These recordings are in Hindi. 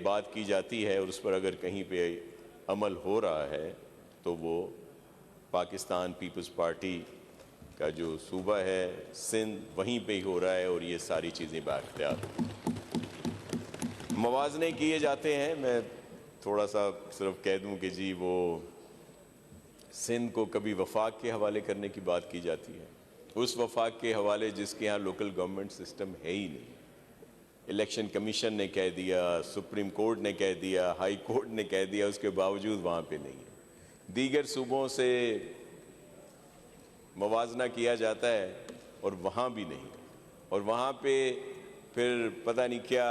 बात की जाती है और उस पर अगर कहीं पे अमल हो रहा है तो वो पाकिस्तान पीपल्स पार्टी का जो सूबा है सिंध, वहीं पे ही हो रहा है और ये सारी चीज़ें बाख्तियार मवाज़ने किए जाते हैं। मैं थोड़ा सा सिर्फ कह दूं कि जी वो सिंध को कभी वफाक के हवाले करने की बात की जाती है, उस वफाक के हवाले जिसके यहाँ लोकल गवर्नमेंट सिस्टम है ही नहीं। इलेक्शन कमीशन ने कह दिया, सुप्रीम कोर्ट ने कह दिया, हाई कोर्ट ने कह दिया, उसके बावजूद वहाँ पे नहीं है। दीगर सूबों से मवाजना किया जाता है और वहाँ भी नहीं, और वहाँ पे फिर पता नहीं क्या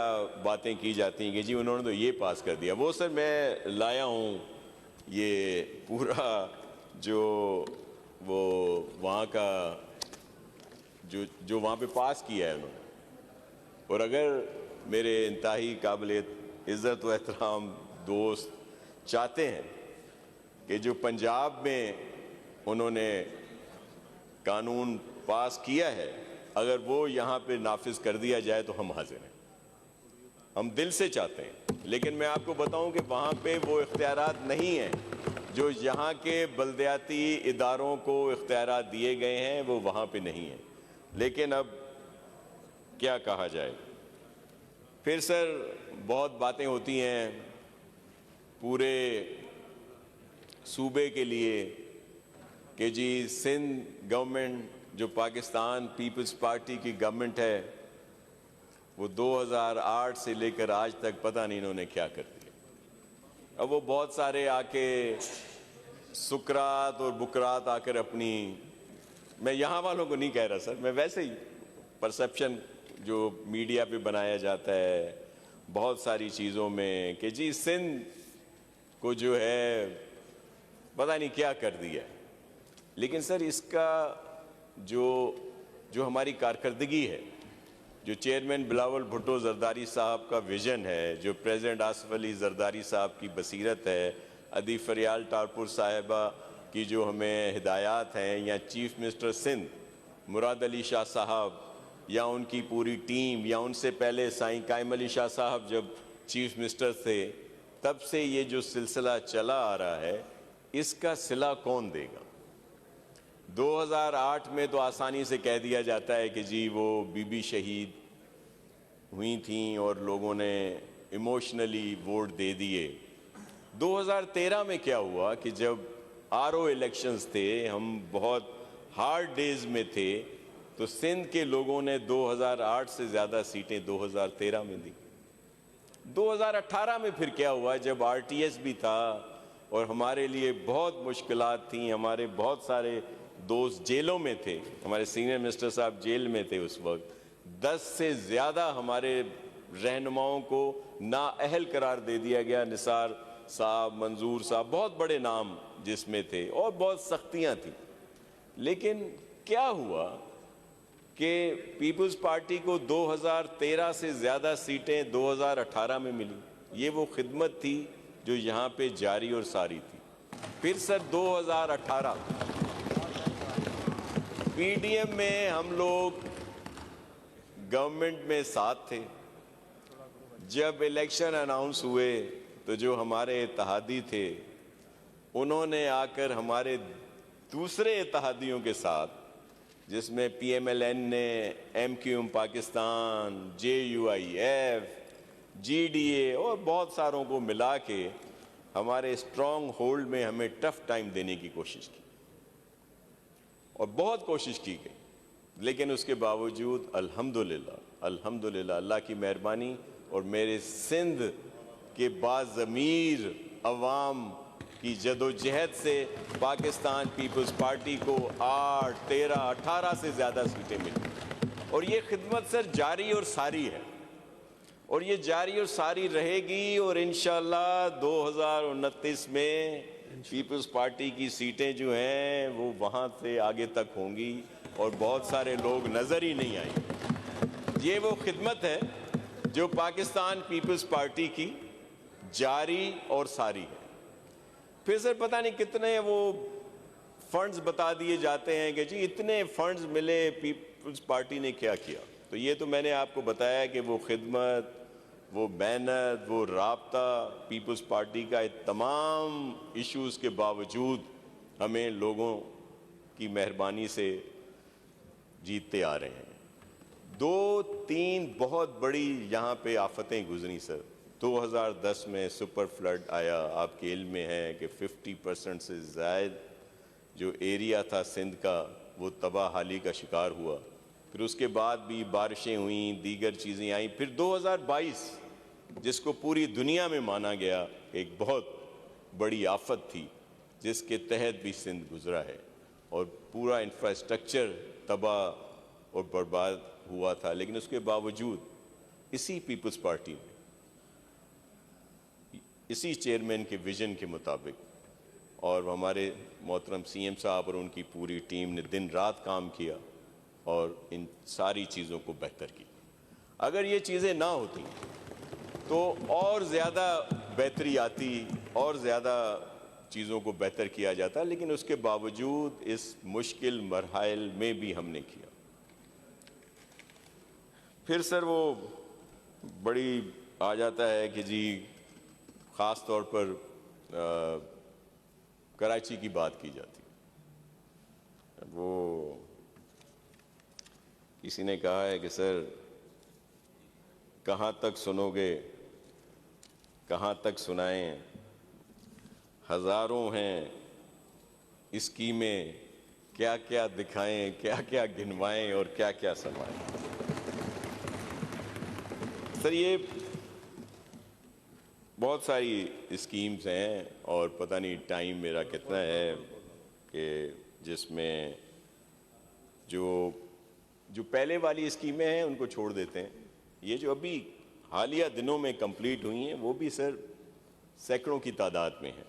बातें की जाती हैं कि जी उन्होंने तो ये पास कर दिया। वो सर मैं लाया हूँ ये पूरा जो वो वहाँ का जो वहाँ पे पास किया है उन्होंने, और अगर मेरे इंतहाई काबिल इज़्ज़त व एहतराम दोस्त चाहते हैं कि जो पंजाब में उन्होंने कानून पास किया है अगर वो यहाँ पे नाफिज कर दिया जाए तो हम हाजिर हैं, हम दिल से चाहते हैं। लेकिन मैं आपको बताऊं कि वहाँ पे वो इख्तियारात नहीं हैं जो यहाँ के बल्दियाती इदारों को इख्तियारात दिए गए हैं, वो वहाँ पे नहीं है। लेकिन अब क्या कहा जाए। फिर सर बहुत बातें होती हैं पूरे सूबे के लिए कि जी सिंध गवर्नमेंट जो पाकिस्तान पीपल्स पार्टी की गवर्नमेंट है वो 2008 से लेकर आज तक पता नहीं इन्होंने क्या कर दिया। अब वो बहुत सारे आके सुकरात और बुकरात आकर अपनी, मैं यहाँ वालों को नहीं कह रहा सर, मैं वैसे ही परसेप्शन जो मीडिया पे बनाया जाता है बहुत सारी चीज़ों में कि जी सिंध को जो है पता नहीं क्या कर दिया है। लेकिन सर इसका जो हमारी कारकर्दगी है, जो चेयरमैन बिलावल भुट्टो जरदारी साहब का विज़न है, जो प्रेसिडेंट आसिफ अली जरदारी साहब की बसीरत है, अदी फरियाल टारपुर साहिबा की जो हमें हिदायत हैं, या चीफ मिनिस्टर सिंध मुराद अली शाह साहब या उनकी पूरी टीम, या उनसे पहले साईं कायम अली शाह साहब जब चीफ मिनिस्टर थे, तब से ये जो सिलसिला चला आ रहा है इसका सिला कौन देगा। 2008 में तो आसानी से कह दिया जाता है कि जी वो बीबी शहीद हुई थी और लोगों ने इमोशनली वोट दे दिए। 2013 में क्या हुआ कि जब आरओ इलेक्शंस थे, हम बहुत हार्ड डेज में थे, तो सिंध के लोगों ने 2008 से ज़्यादा सीटें 2013 में दी। 2018 में फिर क्या हुआ जब आरटीएस भी था और हमारे लिए बहुत मुश्किलात थी, हमारे बहुत सारे दोस्त जेलों में थे, हमारे सीनियर मिनिस्टर साहब जेल में थे उस वक्त, 10 से ज़्यादा हमारे रहनुमाओं को नाअहल करार दे दिया गया। निसार साहब, मंजूर साहब, बहुत बड़े नाम जिसमें थे और बहुत सख्तियाँ थी। लेकिन क्या हुआ कि पीपल्स पार्टी को 2013 से ज़्यादा सीटें 2018 में मिली। ये वो खिदमत थी जो यहाँ पे जारी और सारी थी। फिर सर 2018 पीडीएम में हम लोग गवर्नमेंट में साथ थे। जब इलेक्शन अनाउंस हुए तो जो हमारे इत्तेहादी थे उन्होंने आकर हमारे दूसरे इत्तेहादियों के साथ, जिसमें पीएमएलएन ने, एमक्यूएम पाकिस्तान, जेयूआईएफ, जीडीए और बहुत सारों को मिला के हमारे स्ट्रॉन्ग होल्ड में हमें टफ टाइम देने की कोशिश की और बहुत कोशिश की गई। लेकिन उसके बावजूद अल्हम्दुलिल्लाह अल्लाह की मेहरबानी और मेरे सिंध के बाज़मीर अवाम की जदोजहद से पाकिस्तान पीपल्स पार्टी को 8, 13, 18 से ज़्यादा सीटें मिली। और ये खिदमत सर जारी और सारी है और ये जारी और सारी रहेगी। और इंशाअल्लाह 2029 में पीपल्स पार्टी की सीटें जो हैं वो वहाँ से आगे तक होंगी और बहुत सारे लोग नज़र ही नहीं आएंगे। ये वो खिदमत है जो पाकिस्तान पीपल्स पार्टी की जारी और सारी है। फिर सर पता नहीं कितने वो फंड्स बता दिए जाते हैं कि जी इतने फंड्स मिले, पीपल्स पार्टी ने क्या किया। तो ये तो मैंने आपको बताया कि वो खिदमत, वो मेहनत, वो राब्ता पीपल्स पार्टी का, तमाम इश्यूज के बावजूद हमें लोगों की मेहरबानी से जीतते आ रहे हैं। 2-3 बहुत बड़ी यहाँ पे आफतें गुजरी सर। 2010 में सुपर फ्लड आया, आपके इल्म में है कि 50% से ज़ायद जो एरिया था सिंध का वो तबाहाली का शिकार हुआ। फिर उसके बाद भी बारिशें हुई, दीगर चीज़ें आई। फिर 2022 जिसको पूरी दुनिया में माना गया एक बहुत बड़ी आफत थी, जिसके तहत भी सिंध गुजरा है और पूरा इंफ्रास्ट्रक्चर तबाह और बर्बाद हुआ था। लेकिन उसके बावजूद इसी पीपल्स पार्टी ने, इसी चेयरमैन के विजन के मुताबिक और हमारे मोहतरम सीएम साहब और उनकी पूरी टीम ने दिन रात काम किया और इन सारी चीज़ों को बेहतर किया। अगर ये चीज़ें ना होती तो और ज़्यादा बेहतरी आती और ज़्यादा चीज़ों को बेहतर किया जाता, लेकिन उसके बावजूद इस मुश्किल मरहल में भी हमने किया। फिर सर वो बड़ी आ जाता है कि जी ख़ास तौर पर कराची की बात की जाती है। वो किसी ने कहा है कि सर कहाँ तक सुनोगे, कहाँ तक सुनाएं, हज़ारों हैं स्कीमें, क्या क्या दिखाएं, क्या क्या गिनवाएं और क्या क्या समाएं। सर ये बहुत सारी स्कीम्स हैं और पता नहीं टाइम मेरा कितना है कि जिसमें जो पहले वाली स्कीमें हैं उनको छोड़ देते हैं। ये जो अभी हालिया दिनों में कंप्लीट हुई हैं वो भी सर सैकड़ों की तादाद में है।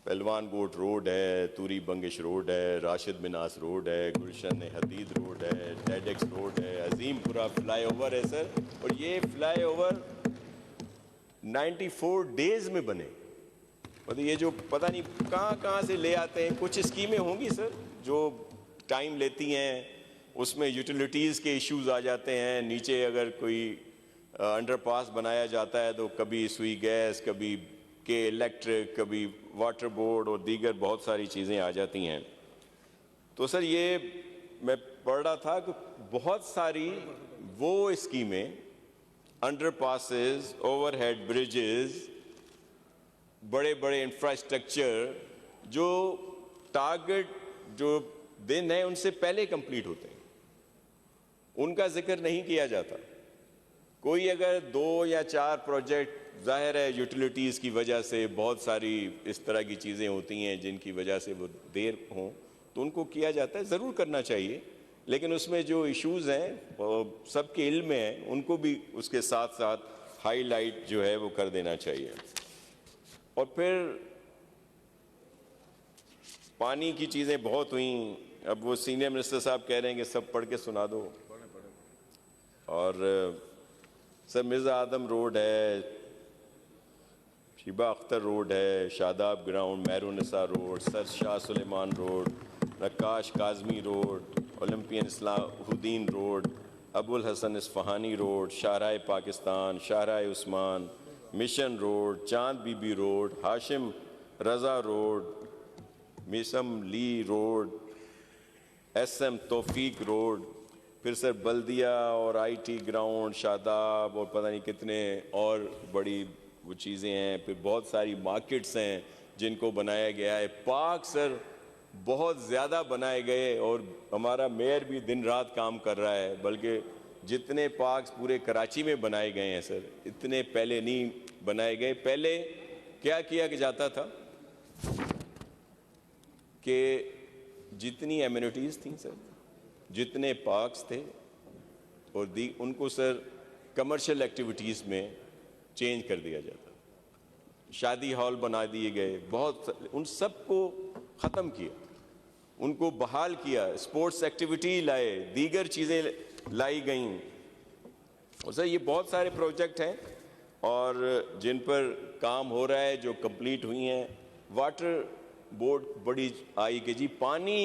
पहलवान गोट रोड है, तूरी बंगिश रोड है, राशिद मिनास रोड है, गुलशन हदीद रोड है, टेडेक्स रोड है, अजीमपुरा फ्लाईओवर है सर। और ये फ्लाईओवर 94 डेज में बने। मतलब ये जो पता नहीं कहाँ से ले आते हैं। कुछ स्कीमें होंगी सर जो टाइम लेती हैं, उसमें यूटिलिटीज़ के इश्यूज आ जाते हैं। नीचे अगर कोई अंडरपास बनाया जाता है तो कभी सुई गैस, कभी के इलेक्ट्रिक, कभी वाटर बोर्ड और दीगर बहुत सारी चीज़ें आ जाती हैं। तो सर ये मैं पढ़ रहा था कि बहुत सारी वो स्कीमें, अंडरपासेस, ओवरहेड ब्रिजेस, बड़े बड़े इंफ्रास्ट्रक्चर जो टारगेट जो दिन है उनसे पहले कंप्लीट होते हैं, उनका जिक्र नहीं किया जाता। कोई अगर 2 या 4 प्रोजेक्ट, जाहिर है यूटिलिटीज़ की वजह से बहुत सारी इस तरह की चीज़ें होती हैं जिनकी वजह से वो देर हों, तो उनको किया जाता है, ज़रूर करना चाहिए। लेकिन उसमें जो इश्यूज़ हैं सबके इल्म में हैं, उनको भी उसके साथ साथ हाईलाइट जो है वो कर देना चाहिए। और फिर पानी की चीज़ें बहुत हुई। अब वो सीनियर मिनिस्टर साहब कह रहे हैं कि सब पढ़ के सुना दो। और सर मिर्ज़ा आदम रोड है, शिबा अख्तर रोड है, Shadab ground, Mehrunnisa road, sir Shah Sulaiman road, Naqqash Kazmi road, Olympian Islahuddin road, Abul Hasan Isphahani road, Shahrah Pakistan, Shahrah Usman, mission road, Chand Bibi road, Hashim Raza road, मिसम ली रोड, SM तौफीक रोड। फिर सर बल्दिया और IT ग्राउंड, शादाब और पता नहीं कितने और बड़ी वो चीज़ें हैं। फिर बहुत सारी मार्केट्स हैं जिनको बनाया गया है। पार्क सर बहुत ज़्यादा बनाए गए और हमारा मेयर भी दिन रात काम कर रहा है। बल्कि जितने पार्क्स पूरे कराची में बनाए गए हैं सर, इतने पहले नहीं बनाए गए। पहले क्या किया जाता था कि जितनी एमिनिटीज़ थी सर, जितने पार्क्स थे और उनको सर कमर्शियल एक्टिविटीज़ में चेंज कर दिया जाता। शादी हॉल बना दिए गए, बहुत उन सब को ख़त्म किया, उनको बहाल किया, स्पोर्ट्स एक्टिविटी लाए, दीगर चीज़ें लाई गई। और सर ये बहुत सारे प्रोजेक्ट हैं और जिन पर काम हो रहा है, जो कंप्लीट हुई हैं। वाटर बोर्ड बड़ी आई कि जी पानी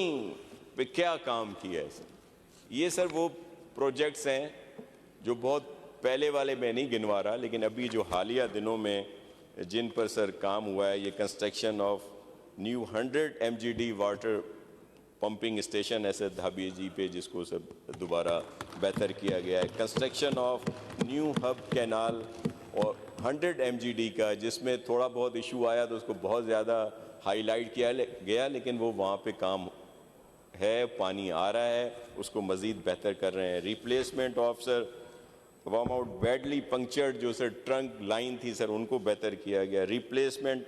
पे क्या काम किया है सर। ये सर वो प्रोजेक्ट्स हैं जो बहुत पहले वाले मैं नहीं गिनवा रहा, लेकिन अभी जो हालिया दिनों में जिन पर सर काम हुआ है, ये construction of new 100 MGD water pumping station है सर धाबेजी पे, जिसको सब दोबारा बेहतर किया गया है। Construction of new hub canal और 100 MGD का, जिसमें थोड़ा बहुत इशू आया तो उसको बहुत ज़्यादा हाईलाइट किया गया, लेकिन वो वहाँ पे काम है, पानी आ रहा है, उसको मज़ीद बेहतर कर रहे हैं। Replacement of sir warm out badly punctured जो सर ट्रंक लाइन थी सर, उनको बेहतर किया गया। रिप्लेसमेंट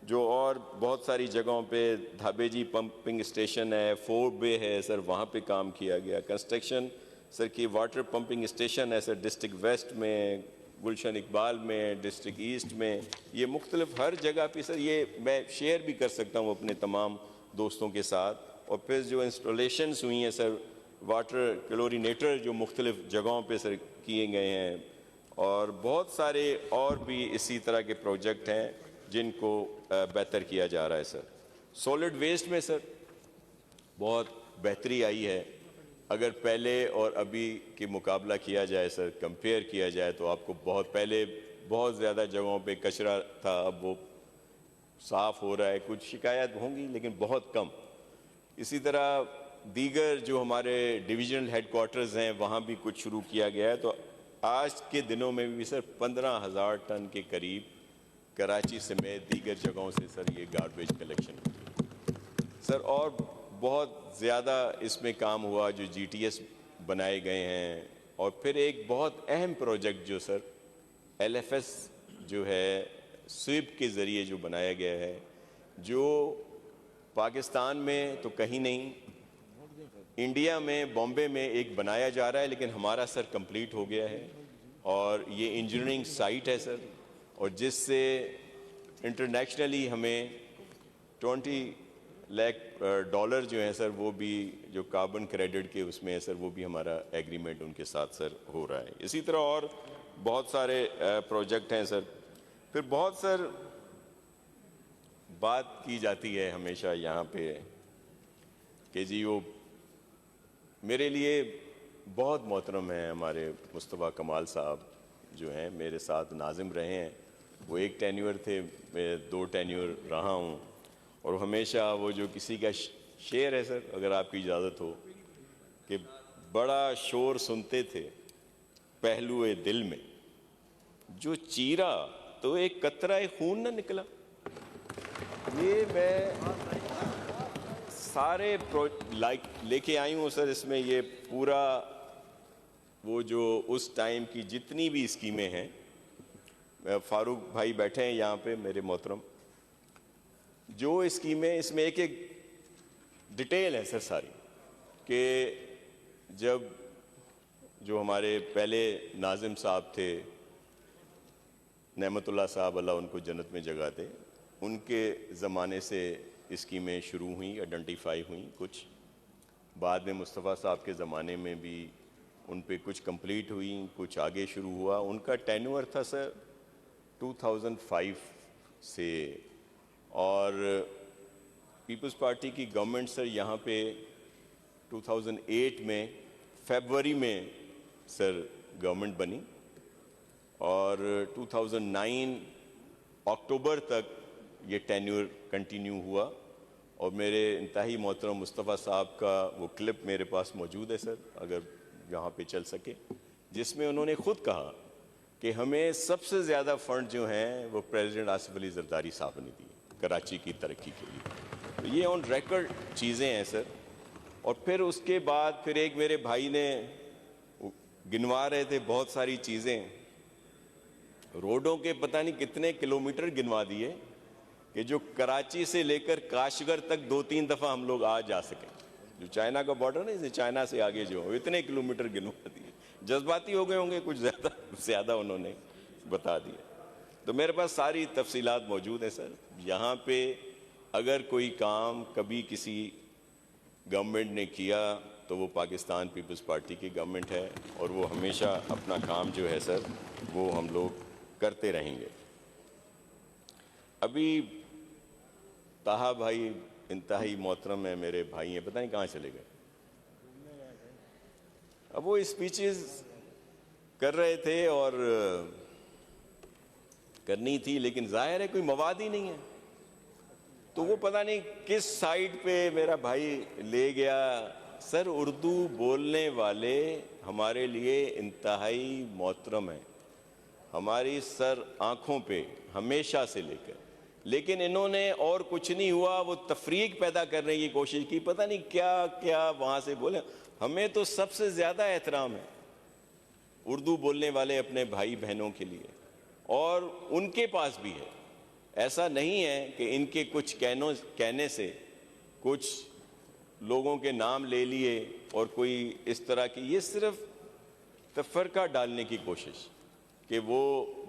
जो और बहुत सारी जगहों पे धाबेजी पंपिंग स्टेशन है, फोर्ट बे है सर, वहाँ पे काम किया गया। कंस्ट्रक्शन सर की वाटर पंपिंग स्टेशन है सर डिस्ट्रिक्ट वेस्ट में, गुलशन इकबाल में, डिस्ट्रिक्ट ईस्ट में, ये मुख्तलिफ हर जगह पे सर, ये मैं शेयर भी कर सकता हूँ अपने तमाम दोस्तों के साथ। और फिर जो इंस्टॉलेशंस हुई हैं सर, वाटर क्लोरीनेटर जो मुख्तलिफ जगहों पे सर किए गए हैं, और बहुत सारे और भी इसी तरह के प्रोजेक्ट हैं जिनको बेहतर किया जा रहा है सर। सॉलिड वेस्ट में सर बहुत बेहतरी आई है। अगर पहले और अभी के मुकाबला किया जाए सर, कंपेयर किया जाए, तो आपको पहले बहुत ज़्यादा जगहों पे कचरा था, अब वो साफ़ हो रहा है। कुछ शिकायत होंगी लेकिन बहुत कम। इसी तरह दीगर जो हमारे डिविजनल हेडक्वार्टर्स हैं, वहाँ भी कुछ शुरू किया गया है। तो आज के दिनों में भी सर 15,000 टन के करीब कराची समेत दीगर जगहों से सर ये गार्बेज कलेक्शन होती है सर। और बहुत ज़्यादा इसमें काम हुआ, जो GTS बनाए गए हैं। और फिर एक बहुत अहम प्रोजेक्ट जो सर LFS जो है स्वीप के ज़रिए जो बनाया गया है, जो पाकिस्तान में तो कहीं नहीं, इंडिया में बॉम्बे में एक बनाया जा रहा है, लेकिन हमारा सर कंप्लीट हो गया है। और ये इंजीनियरिंग साइट है सर, और जिससे इंटरनेशनली हमें 20 लाख डॉलर जो है सर, वो भी जो कार्बन क्रेडिट के उसमें है सर, वो भी हमारा एग्रीमेंट उनके साथ सर हो रहा है। इसी तरह और बहुत सारे प्रोजेक्ट हैं सर। फिर बहुत सर बात की जाती है हमेशा यहाँ पे कि जी वो मेरे लिए बहुत मोहतरम है हमारे मुस्तफ़ा कमाल साहब जो हैं, मेरे साथ नाजिम रहे हैं। वो एक टेन्योर थे, मैं 2 टेन्योर रहा हूँ। और हमेशा वो जो किसी का शेर है सर, अगर आपकी इजाज़त हो, कि बड़ा शोर सुनते थे पहलुए दिल में, जो चीरा तो एक कतरा खून न निकला। ये मैं सारे लेके आई हूँ सर। इसमें ये पूरा वो जो उस टाइम की जितनी भी स्कीमें हैं, फारूक भाई बैठे हैं यहाँ पे मेरे मोहतरम, जो स्कीमें, इसमें एक एक डिटेल है सर सारी, कि जब जो हमारे पहले नाजिम साहब थे, नेमतुल्लाह साहब अल्लाह उनको जन्नत में जगह दे, उनके ज़माने से स्कीमें शुरू हुई, आइडेंटिफाई हुई। कुछ बाद में मुस्तफ़ा साहब के ज़माने में भी उन पे कुछ कंप्लीट हुई, कुछ आगे शुरू हुआ। उनका टेन्योर था सर 2005 से, और पीपल्स पार्टी की गवर्नमेंट सर यहाँ पे 2008 में फरवरी में सर गवर्नमेंट बनी, और 2009 अक्टूबर तक ये टेन्योर कंटिन्यू हुआ। और मेरे इंतहाई मोहतरम मुस्तफ़ा साहब का वो क्लिप मेरे पास मौजूद है सर, अगर यहाँ पे चल सके, जिसमें उन्होंने ख़ुद कहा कि हमें सबसे ज़्यादा फ़ंड जो हैं वो प्रेसिडेंट आसिफ अली जरदारी साहब ने दिए कराची की तरक्की के लिए। तो ये ऑन रिकॉर्ड चीज़ें हैं सर। और फिर उसके बाद फिर एक मेरे भाई ने गिनवा रहे थे बहुत सारी चीज़ें, रोडों के पता नहीं कितने किलोमीटर गिनवा दिए कि जो कराची से लेकर काशगर तक 2-3 दफ़ा हम लोग आ जा सकें। जो चाइना का बॉर्डर ना, इसे चाइना से आगे जो इतने किलोमीटर गिनवा दिए। जज्बाती हो गए होंगे कुछ ज़्यादा उन्होंने बता दिया। तो मेरे पास सारी तफसीलात मौजूद है सर। यहाँ पे अगर कोई काम कभी किसी गवर्नमेंट ने किया तो वो पाकिस्तान पीपल्स पार्टी की गवर्नमेंट है, और वो हमेशा अपना काम जो है सर वो हम लोग करते रहेंगे। अभी ताहा भाई इंतहाई मोहतरम है, मेरे भाई हैं, पता नहीं कहाँ चले गए। अब वो स्पीचेस कर रहे थे और करनी थी, लेकिन जाहिर है कोई मवाद ही नहीं है। तो वो पता नहीं किस साइड पे मेरा भाई ले गया। सर, उर्दू बोलने वाले हमारे लिए इंतहाई मोहतरम है, हमारी सर आंखों पे हमेशा से लेकर, लेकिन इन्होंने और कुछ नहीं हुआ, वो तफरीक पैदा करने की कोशिश की, पता नहीं क्या क्या वहाँ से बोले। हमें तो सबसे ज़्यादा एहतराम है उर्दू बोलने वाले अपने भाई बहनों के लिए, और उनके पास भी है। ऐसा नहीं है कि इनके कुछ कहने से कुछ लोगों के नाम ले लिए और कोई इस तरह की, ये सिर्फ तफरका डालने की कोशिश कि वो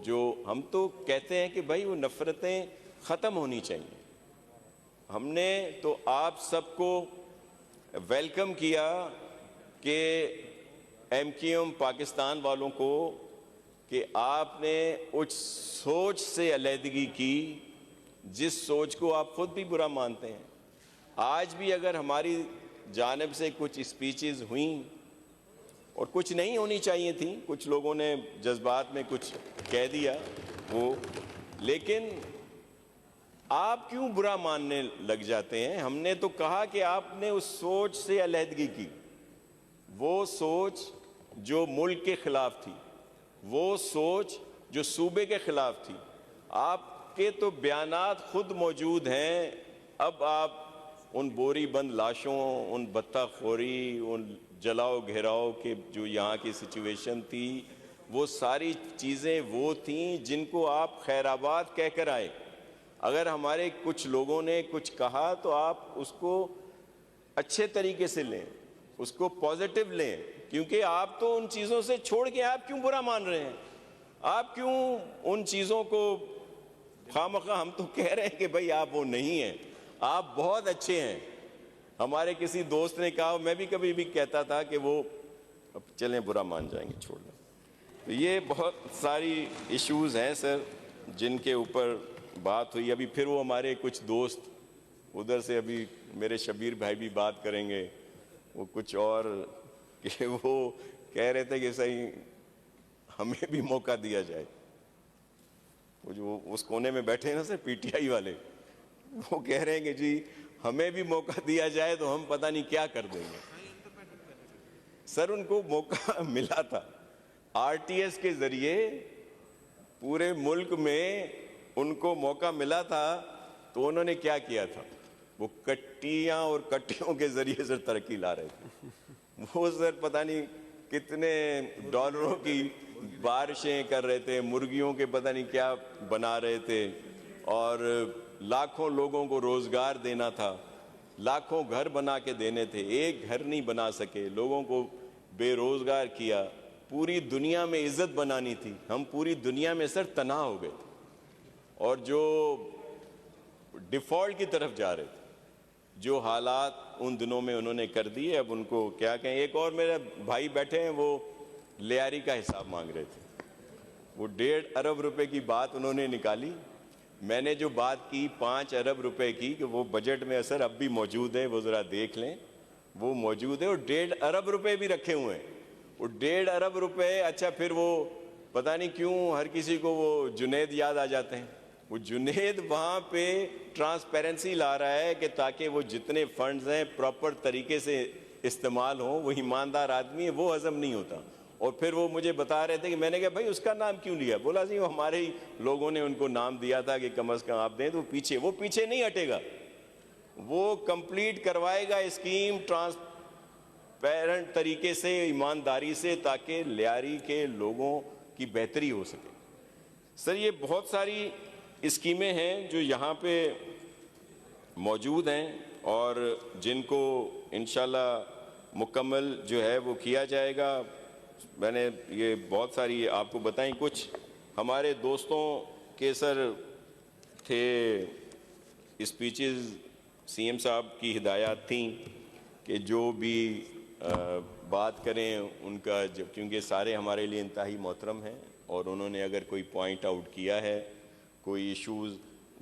जो हम तो कहते हैं कि भाई वो नफ़रतें ख़त्म होनी चाहिए। हमने तो आप सबको वेलकम किया कि MQM पाकिस्तान वालों को कि आपने उस सोच से अलहदगी की जिस सोच को आप खुद भी बुरा मानते हैं। आज भी अगर हमारी जानिब से कुछ स्पीचेस हुई और कुछ नहीं होनी चाहिए थी, कुछ लोगों ने जज्बात में कुछ कह दिया वो, लेकिन आप क्यों बुरा मानने लग जाते हैं? हमने तो कहा कि आपने उस सोच से अलहदगी की, वो सोच जो मुल्क के खिलाफ थी, वो सोच जो सूबे के खिलाफ थी। आपके तो बयानात खुद मौजूद हैं। अब आप उन बोरी बंद लाशों, उन बत्ताखोरी, उन जलाओ घेराव के जो यहाँ की सिचुएशन थी, वो सारी चीज़ें वो थीं जिनको आप खैराबाद कह कर आए। अगर हमारे कुछ लोगों ने कुछ कहा तो आप उसको अच्छे तरीके से लें, उसको पॉजिटिव लें, क्योंकि आप तो उन चीज़ों से छोड़ के आप क्यों बुरा मान रहे हैं? आप क्यों उन चीज़ों को खामखा? हम तो कह रहे हैं कि भाई आप वो नहीं हैं, आप बहुत अच्छे हैं। हमारे किसी दोस्त ने कहा, मैं भी कभी भी कहता था कि वो अब चलें बुरा मान जाएंगे, छोड़ दें। तो ये बहुत सारी इश्यूज़ हैं सर जिनके ऊपर बात हुई। अभी फिर वो हमारे कुछ दोस्त उधर से, अभी मेरे शबीर भाई भी बात करेंगे, वो कुछ और कि वो कह रहे थे कि सही हमें भी मौका दिया जाए। वो जो उस कोने में बैठे हैं ना सर PTI वाले, वो कह रहे हैं कि जी हमें भी मौका दिया जाए तो हम पता नहीं क्या कर देंगे। सर, उनको मौका मिला था RTS के जरिए, पूरे मुल्क में उनको मौका मिला था, तो उन्होंने क्या किया था? वो कट्टियां और कट्टियों के जरिए सर तरक्की ला रहे थे। वो सर पता नहीं कितने डॉलरों की बारिशें कर रहे थे, मुर्गियों के पता नहीं क्या बना रहे थे, और लाखों लोगों को रोजगार देना था, लाखों घर बना के देने थे, एक घर नहीं बना सके, लोगों को बेरोजगार किया, पूरी दुनिया में इज्जत बनानी थी। हम पूरी दुनिया में सर तनाव हो गए थे और जो डिफॉल्ट की तरफ जा रहे थे, जो हालात उन दिनों में उन्होंने कर दिए, अब उनको क्या कहें। एक और मेरे भाई बैठे हैं, वो लियारी का हिसाब मांग रहे थे। वो 1.5 अरब रुपए की बात उन्होंने निकाली। मैंने जो बात की 5 अरब रुपए की, कि वो बजट में असर अब भी मौजूद है, वो ज़रा देख लें, वो मौजूद है। और 1.5 अरब रुपए भी रखे हुए हैं। वो 1.5 अरब रुपए, अच्छा फिर वो पता नहीं क्यों हर किसी को वो जुनैद याद आ जाते हैं। वो जुनैद वहाँ पे ट्रांसपेरेंसी ला रहा है कि ताकि वो जितने फंड्स हैं प्रॉपर तरीके से इस्तेमाल हों। वो ईमानदार आदमी है, वो हजम नहीं होता। और फिर वो मुझे बता रहे थे कि मैंने कहा भाई उसका नाम क्यों लिया? बोला जी वो हमारे ही लोगों ने उनको नाम दिया था कि कम से कम आप दें। तो वो पीछे नहीं हटेगा, वो कंप्लीट करवाएगा स्कीम ट्रांसपेरेंट तरीके से, ईमानदारी से, ताकि लियारी के लोगों की बेहतरी हो सके। सर, ये बहुत सारी स्कीमें हैं जो यहाँ पे मौजूद हैं और जिनको इंशाल्लाह मुकम्मल जो है वो किया जाएगा। मैंने ये बहुत सारी आपको बताई। कुछ हमारे दोस्तों के सर थे स्पीचेस, CM साहब की हिदायत थी कि जो भी बात करें उनका, जब क्योंकि सारे हमारे लिए इंतहाई मोहतरम हैं और उन्होंने अगर कोई पॉइंट आउट किया है, कोई इश्यूज़,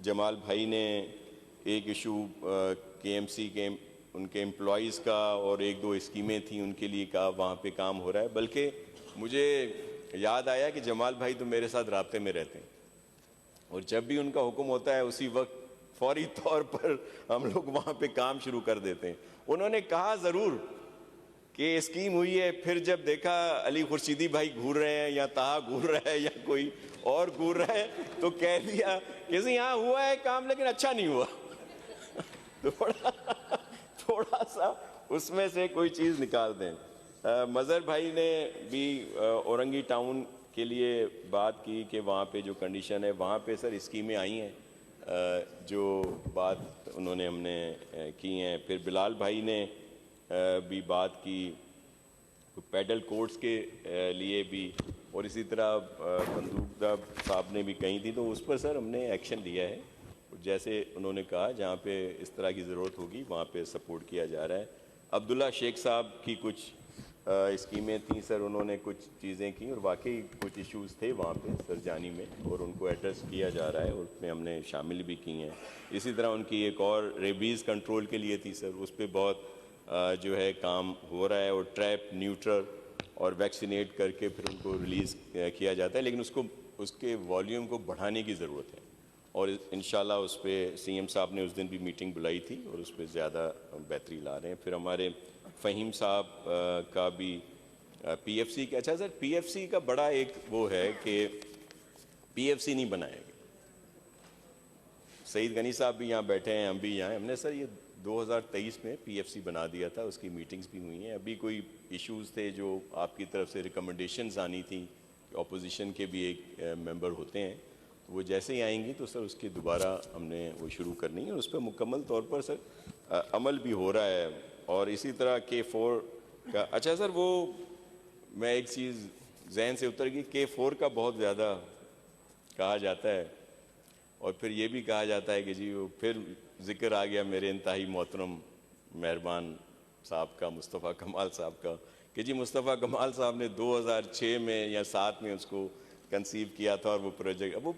जमाल भाई ने एक इशू KMC के उनके एम्प्लॉइज़ का और 1-2 स्कीमें थी उनके लिए कहा, वहाँ पे काम हो रहा है। बल्कि मुझे याद आया कि जमाल भाई तो मेरे साथ राब्ते में रहते हैं और जब भी उनका हुक्म होता है उसी वक्त फौरी तौर पर हम लोग वहाँ पे काम शुरू कर देते हैं। उन्होंने कहा ज़रूर कि स्कीम हुई है, फिर जब देखा अली खुर्शीदी भाई घूर रहे हैं या ताहा घूर रहा है या कोई और घूर रहा है तो कह दिया कि यहाँ हुआ है काम लेकिन अच्छा नहीं हुआ। थोड़ा सा उसमें से कोई चीज़ निकाल दें। मज़हर भाई ने भी औरंगी टाउन के लिए बात की कि वहाँ पे जो कंडीशन है वहाँ पे सर स्कीमें आई हैं, जो बात उन्होंने हमने की हैं। फिर बिलाल भाई ने भी बात की पैडल कोर्ट्स के लिए भी, और इसी तरह बंदूकदा साहब ने भी कही थी, तो उस पर सर हमने एक्शन लिया है। जैसे उन्होंने कहा जहाँ पे इस तरह की ज़रूरत होगी वहाँ पे सपोर्ट किया जा रहा है। अब्दुल्ला शेख साहब की कुछ स्कीमें थी सर, उन्होंने कुछ चीज़ें की और वाकई कुछ इश्यूज़ थे वहाँ पे सरजानी में और उनको एड्रेस किया जा रहा है और उसमें हमने शामिल भी की हैं। इसी तरह उनकी एक और रेबीज़ कंट्रोल के लिए थी सर, उस पर बहुत जो है काम हो रहा है और ट्रैप, न्यूट्रल और वैक्सीनेट करके फिर उनको रिलीज़ किया जाता है, लेकिन उसके वॉल्यूम को बढ़ाने की ज़रूरत है और इंशाल्लाह उस पर सीएम साहब ने उस दिन भी मीटिंग बुलाई थी और उस पर ज़्यादा बेहतरी ला रहे हैं। फिर हमारे फ़हीम साहब का भी पीएफसी का, अच्छा सर पीएफसी का बड़ा एक वो है कि पीएफसी नहीं बनाया गया। सईद गनी साहब भी यहाँ बैठे हैं, हम भी यहाँ हैं। हमने सर ये 2023 में पीएफसी बना दिया था, उसकी मीटिंग्स भी हुई हैं। अभी कोई इश्यूज़ थे जो आपकी तरफ से रिकमेंडेशंस आनी थी, अपोजिशन के भी एक मेंबर होते हैं, तो वो जैसे ही आएंगी तो सर उसकी दोबारा हमने वो शुरू करनी है और उस पर मुकम्मल तौर पर सर अमल भी हो रहा है। और इसी तरह K4 का, अच्छा सर वो मैं एक चीज़ जहन से उतर गई, K4 का बहुत ज़्यादा कहा जाता है और फिर ये भी कहा जाता है कि जी वो फिर जिक्र आ गया मेरे इंतहाई मोहतरम मेहरबान साहब का, मुस्तफ़ा कमाल साहब का, कि जी मुस्तफ़ा कमाल साहब ने 2006 में या 7 में उसको कंसीव किया था और वो प्रोजेक्ट, अब वो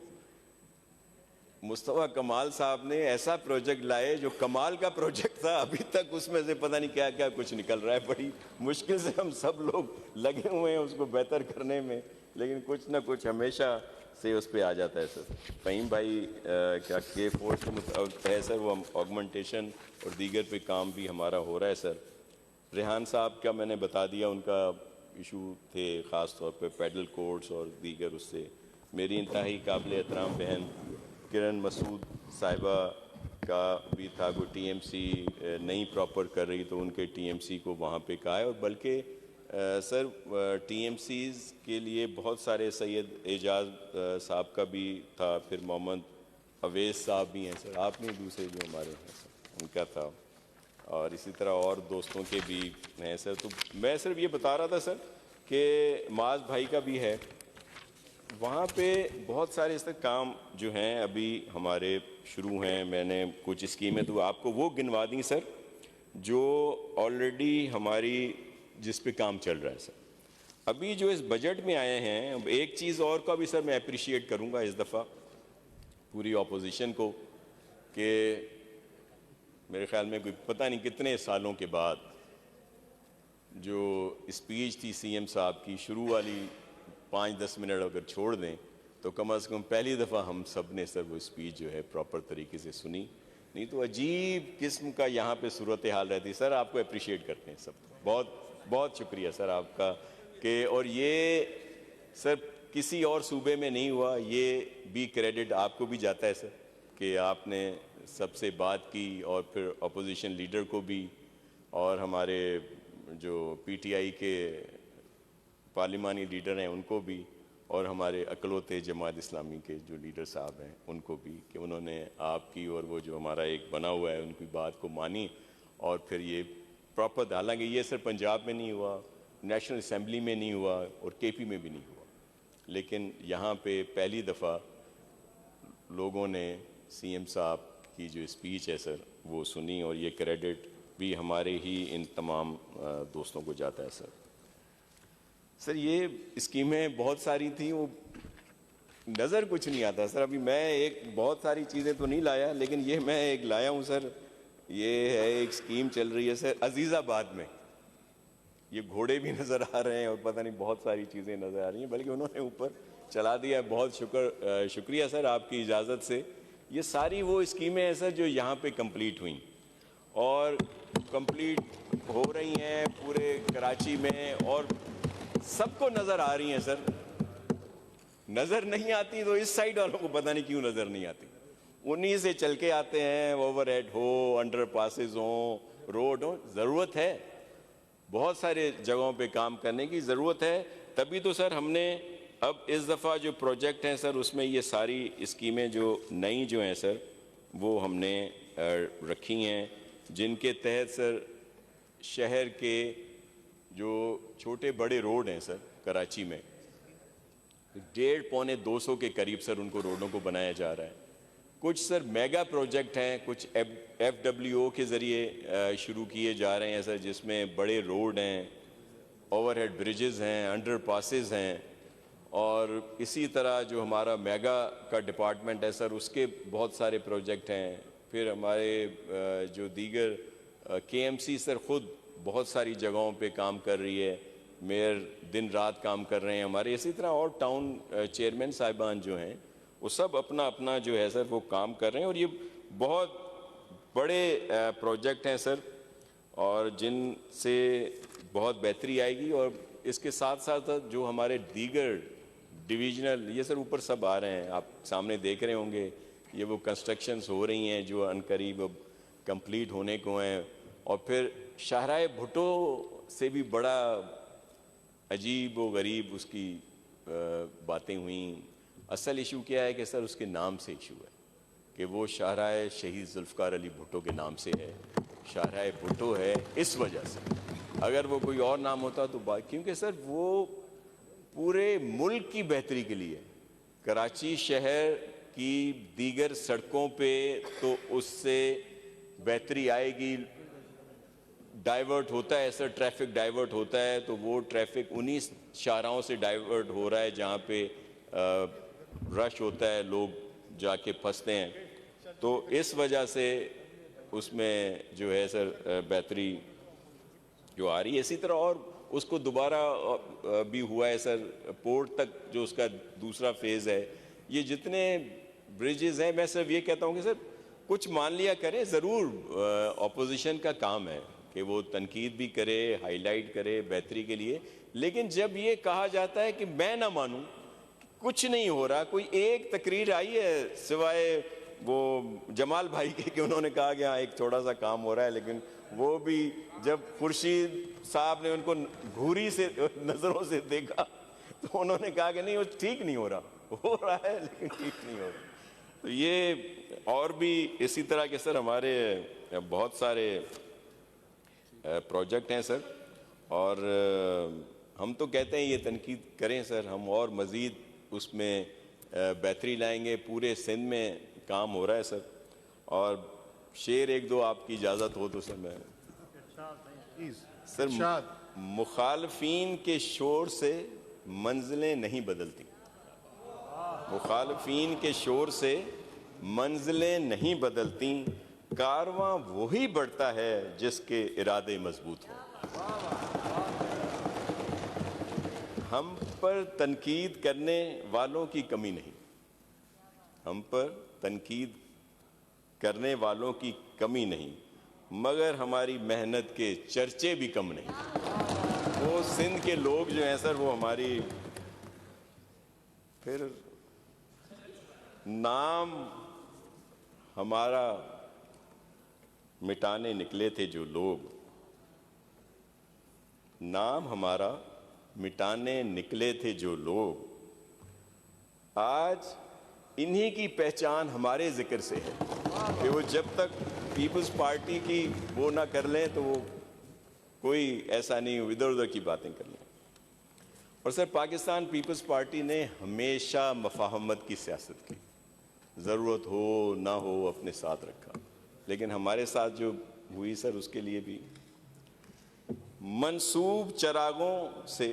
मुस्तफ़ा कमाल साहब ने ऐसा प्रोजेक्ट लाए जो कमाल का प्रोजेक्ट था, अभी तक उसमें से पता नहीं क्या क्या कुछ निकल रहा है। बड़ी मुश्किल से हम सब लोग लगे हुए हैं उसको बेहतर करने में, लेकिन कुछ ना कुछ हमेशा से उस पर आ जाता है सर। फ़हीम भाई क्या K4 से है सर, वो ऑगमेंटेशन और दीगर पे काम भी हमारा हो रहा है सर। रेहान साहब का मैंने बता दिया, उनका इशू थे ख़ास तौर पे पैडल कोर्ट्स और दीगर। उससे मेरी इंतहाई काबिल एहतराम बहन किरण मसूद साहिबा का भी था, वो टीएमसी नहीं प्रॉपर कर रही तो उनके टीएमसी को वहाँ पे कहा है। और बल्कि सर टीएमसीज़ के लिए बहुत सारे, सैयद एजाज साहब का भी था, फिर मोहम्मद अवैस साहब भी हैं सर, आप नहीं दूसरे जो हमारे हैं सर उनका था, और इसी तरह और दोस्तों के भी हैं सर। तो मैं सिर्फ ये बता रहा था सर कि माज भाई का भी है, वहाँ पे बहुत सारे इस तक काम जो हैं अभी हमारे शुरू हैं। मैंने कुछ स्कीमें तो आपको वो गिनवा दी सर जो ऑलरेडी हमारी जिस पे काम चल रहा है सर। अभी जो इस बजट में आए हैं, अब एक चीज़ और का भी सर मैं अप्रिशिएट करूँगा इस दफ़ा पूरी ऑपोजिशन को, कि मेरे ख्याल में कोई पता नहीं कितने सालों के बाद जो स्पीच थी सीएम साहब की, शुरू वाली 5-10 मिनट अगर छोड़ दें तो कम से कम पहली दफ़ा हम सब ने सर वो स्पीच जो है प्रॉपर तरीके से सुनी, नहीं तो अजीब किस्म का यहाँ पे सूरत हाल रहती। सर आपको अप्रिशिएट करते हैं सब, बहुत बहुत शुक्रिया सर आपका। कि और ये सर किसी और सूबे में नहीं हुआ, ये भी क्रेडिट आपको भी जाता है सर कि आपने सबसे बात की और फिर अपोजिशन लीडर को भी और हमारे जो पीटीआई के पार्लिमानी लीडर हैं उनको भी और हमारे अकलौते जमात इस्लामी के जो लीडर साहब हैं उनको भी, कि उन्होंने आपकी और वो जो हमारा एक बना हुआ है उनकी बात को मानी और फिर ये प्रॉपर, हालांकि ये सर पंजाब में नहीं हुआ, नेशनल असम्बली में नहीं हुआ और केपी में भी नहीं हुआ, लेकिन यहाँ पे पहली दफ़ा लोगों ने सीएम साहब की जो स्पीच है सर वो सुनी और ये क्रेडिट भी हमारे ही इन तमाम दोस्तों को जाता है सर। सर ये स्कीमें बहुत सारी थी, वो नज़र कुछ नहीं आता सर। अभी मैं एक बहुत सारी चीज़ें तो नहीं लाया, लेकिन ये मैं एक लाया हूँ सर। ये है एक स्कीम चल रही है सर अजीज़ाबाद में, ये घोड़े भी नज़र आ रहे हैं और पता नहीं बहुत सारी चीज़ें नज़र आ रही हैं, बल्कि उन्होंने ऊपर चला दिया। बहुत शुक्रिया सर, आपकी इजाज़त से ये सारी वो स्कीमें हैं सर जो यहाँ पे कंप्लीट हुई और कंप्लीट हो रही हैं पूरे कराची में, और सबको नज़र आ रही हैं सर। नज़र नहीं आती तो इस साइड वालों को पता नहीं क्यों नज़र नहीं आती। उन्हीं से चल के आते हैं, ओवरहेड हो, अंडर पासेस हो, रोड हो। ज़रूरत है, बहुत सारे जगहों पे काम करने की ज़रूरत है। तभी तो सर हमने अब इस दफ़ा जो प्रोजेक्ट हैं सर उसमें ये सारी स्कीमें जो नई जो हैं सर वो हमने रखी हैं, जिनके तहत सर शहर के जो छोटे बड़े रोड हैं सर कराची में 150-200 के करीब सर उनको रोडों को बनाया जा रहा है। कुछ सर मेगा प्रोजेक्ट हैं, कुछ FWO के ज़रिए शुरू किए जा रहे हैं सर, जिसमें बड़े रोड हैं, ओवरहेड ब्रिजेस हैं, अंडर पासेस हैं, और इसी तरह जो हमारा मेगा का डिपार्टमेंट है सर उसके बहुत सारे प्रोजेक्ट हैं। फिर हमारे जो दीगर KMC सर ख़ुद बहुत सारी जगहों पे काम कर रही है, मेयर दिन रात काम कर रहे हैं हमारे। इसी तरह और टाउन चेयरमैन साहिबान जो हैं वो सब अपना अपना जो है सर वो काम कर रहे हैं, और ये बहुत बड़े प्रोजेक्ट हैं सर, और जिनसे बहुत बेहतरी आएगी। और इसके साथ साथ जो हमारे दीगर डिविजनल ये सर ऊपर सब आ रहे हैं, आप सामने देख रहे होंगे, ये वो कंस्ट्रक्शंस हो रही हैं जो अनकरीब अब कंप्लीट होने को हैं। और फिर शाहराह भुट्टो से भी बड़ा अजीब व गरीब उसकी बातें हुई। असल इशू क्या है कि सर उसके नाम से इशू है कि वो शाहराह शहीद जुल्फ़कार अली भुट्टो के नाम से है, शाहराह भुट्टो है इस वजह से। अगर वो कोई और नाम होता तो बात, क्योंकि सर वो पूरे मुल्क की बेहतरी के लिए कराची शहर की दीगर सड़कों पे तो उससे बेहतरी आएगी। डाइवर्ट होता है सर, ट्रैफिक डाइवर्ट होता है, तो वो ट्रैफिक उन्हीं शाहराहों से डाइवर्ट हो रहा है जहाँ पे रश होता है, लोग जाके फंसते हैं। तो इस वजह से उसमें जो है सर बेहतरी जो आ रही है। इसी तरह और उसको दोबारा भी हुआ है सर, पोर्ट तक जो उसका दूसरा फेज़ है। ये जितने ब्रिजेज़ हैं, मैं सिर्फ ये कहता हूँ कि सर कुछ मान लिया करें, ज़रूर ऑपोजिशन का काम है कि वो तनकीद भी करे, हाईलाइट करे बेहतरी के लिए, लेकिन जब ये कहा जाता है कि मैं ना मानूं, कुछ नहीं हो रहा, कोई एक तकरीर आई है सिवाय वो जमाल भाई के कि उन्होंने कहा कि हाँ एक थोड़ा सा काम हो रहा है, लेकिन वो भी जब खुर्शीद साहब ने उनको घूरी से नज़रों से देखा तो उन्होंने कहा कि नहीं वो ठीक नहीं हो रहा है लेकिन ठीक नहीं हो रहा। तो ये और भी इसी तरह के सर हमारे बहुत सारे प्रोजेक्ट हैं सर, और हम तो कहते हैं ये तनकीद करें सर, हम और मज़ीद उसमें बेहतरी लाएंगे। पूरे सिंध में काम हो रहा है सर, और शेर एक दो आपकी इजाज़त हो तो सर मैं सर, मुखालफीन के शोर से मंजिलें नहीं बदलती, मुखालफीन के शोर से मंजिलें नहीं बदलती, कारवां वही बढ़ता है जिसके इरादे मजबूत हों। हम पर तनकीद करने वालों की कमी नहीं, हम पर तनकीद करने वालों की कमी नहीं, मगर हमारी मेहनत के चर्चे भी कम नहीं। वो सिंध के लोग जो हैं सर वो हमारी फिर नाम हमारा मिटाने निकले थे जो लोग, नाम हमारा मिटाने निकले थे जो लोग, आज इन्हीं की पहचान हमारे जिक्र से है कि वो जब तक पीपल्स पार्टी की वो ना कर लें तो वो कोई ऐसा नहीं इधर उधर की बातें कर लें। और सर पाकिस्तान पीपल्स पार्टी ने हमेशा मफाहमत की सियासत की, ज़रूरत हो ना हो अपने साथ रखा, लेकिन हमारे साथ जो हुई सर उसके लिए भी मंसूब चरागों से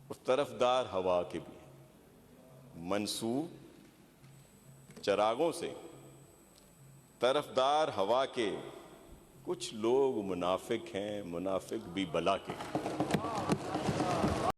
और तरफदार हवा के भी, मंसूब चरागों से तरफदार हवा के कुछ लोग मुनाफिक हैं, मुनाफिक भी बला के।